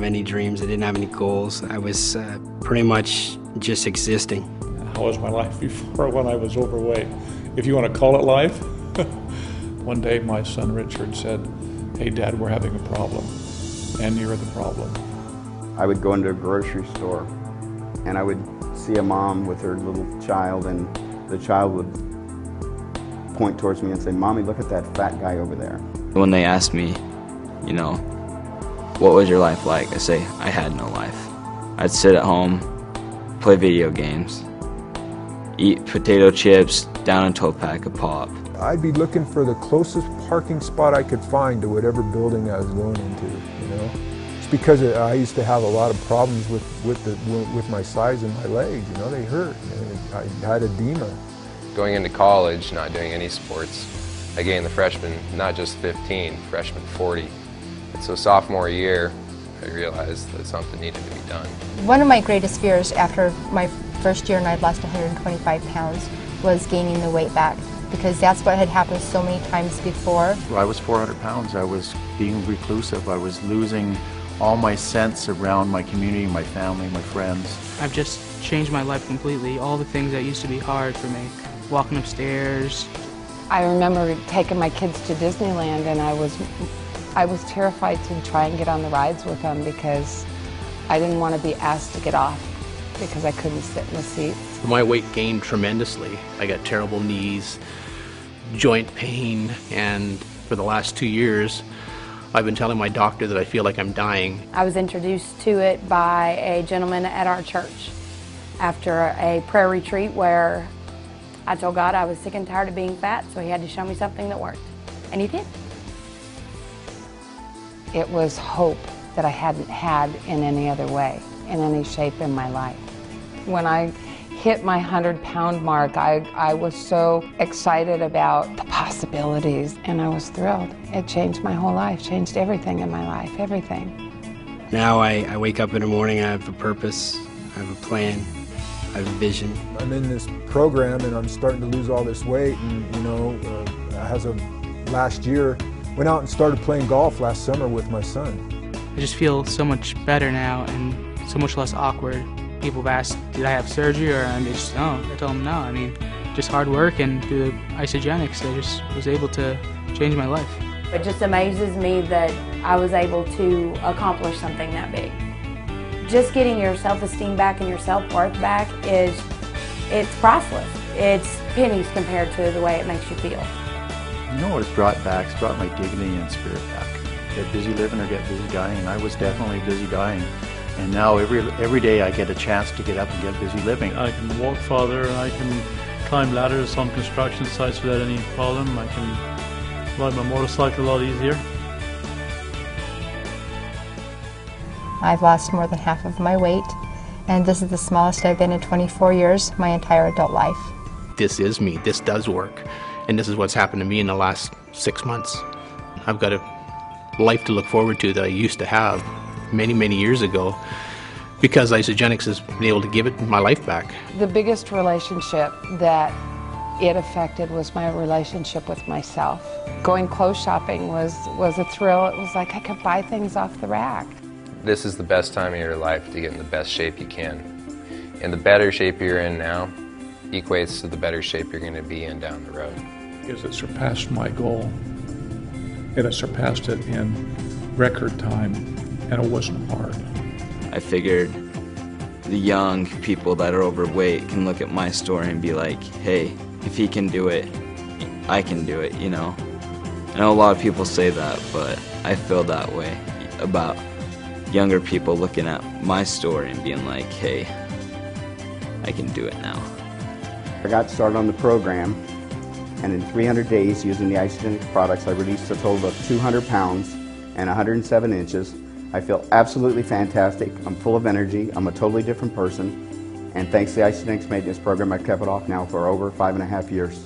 have any dreams. I didn't have any goals. I was pretty much just existing. How was my life before when I was overweight? If you want to call it life. One day my son Richard said, "Hey Dad, we're having a problem, and you're the problem." I would go into a grocery store and I would see a mom with her little child, and the child would point towards me and say, "Mommy, look at that fat guy over there." When they ask me, you know, what was your life like? I say, I had no life. I'd sit at home, play video games, eat potato chips, down a 12-pack of pop. I'd be looking for the closest parking spot I could find to whatever building I was going into, you know. It's because I used to have a lot of problems with my size and my legs, you know, they hurt. I had edema. Going into college, not doing any sports, I gained the freshman, not just 15, freshman 40. And so sophomore year, I realized that something needed to be done. One of my greatest fears after my first year and I'd lost 125 pounds was gaining the weight back, because that's what had happened so many times before. I was 400 pounds. I was being reclusive. I was losing all my sense around my community, my family, my friends. I've just changed my life completely. All the things that used to be hard for me, walking upstairs. I remember taking my kids to Disneyland, and I was terrified to try and get on the rides with them because I didn't want to be asked to get off because I couldn't sit in the seats. My weight gained tremendously. I got terrible knees, joint pain, and for the last 2 years I've been telling my doctor that I feel like I'm dying. I was introduced to it by a gentleman at our church after a prayer retreat where I told God I was sick and tired of being fat, so he had to show me something that worked. And he did. It was hope that I hadn't had in any other way, in any shape in my life. When I hit my 100-pound mark, I was so excited about the possibilities, and I was thrilled. It changed my whole life, changed everything in my life, everything. Now I wake up in the morning, I have a purpose, I have a plan, I have a vision. I'm in this program and I'm starting to lose all this weight, and you know, as of last year, went out and started playing golf last summer with my son. I just feel so much better now and so much less awkward. People have asked, did I have surgery, or I just, no. I told them no. I mean, just hard work, and through the Isagenix, I just was able to change my life. It just amazes me that I was able to accomplish something that big. Just getting your self-esteem back and your self-worth back it's priceless. It's pennies compared to the way it makes you feel. You know what it's brought back? It's brought my dignity and spirit back. Get busy living or get busy dying. I was definitely busy dying. And now every day I get a chance to get up and get busy living. I can walk farther, I can climb ladders on construction sites without any problem. I can ride my motorcycle a lot easier. I've lost more than half of my weight, and this is the smallest I've been in 24 years, my entire adult life. This is me, this does work, and this is what's happened to me in the last 6 months. I've got a life to look forward to that I used to have many, many years ago, because Isagenix has been able to give it my life back. The biggest relationship that it affected was my relationship with myself. Going clothes shopping was a thrill. It was like I could buy things off the rack. This is the best time of your life to get in the best shape you can. And the better shape you're in now equates to the better shape you're going to be in down the road. Because it surpassed my goal. And it surpassed it in record time, and it wasn't hard. I figured the young people that are overweight can look at my story and be like, hey, if he can do it, I can do it, you know? I know a lot of people say that, but I feel that way about younger people looking at my story and being like, hey, I can do it now. I got started on the program, and in 300 days using the Isagenix products, I released a total of 200 pounds and 107 inches. I feel absolutely fantastic. I'm full of energy. I'm a totally different person. And thanks to the Isagenix maintenance program, I've kept it off now for over 5.5 years.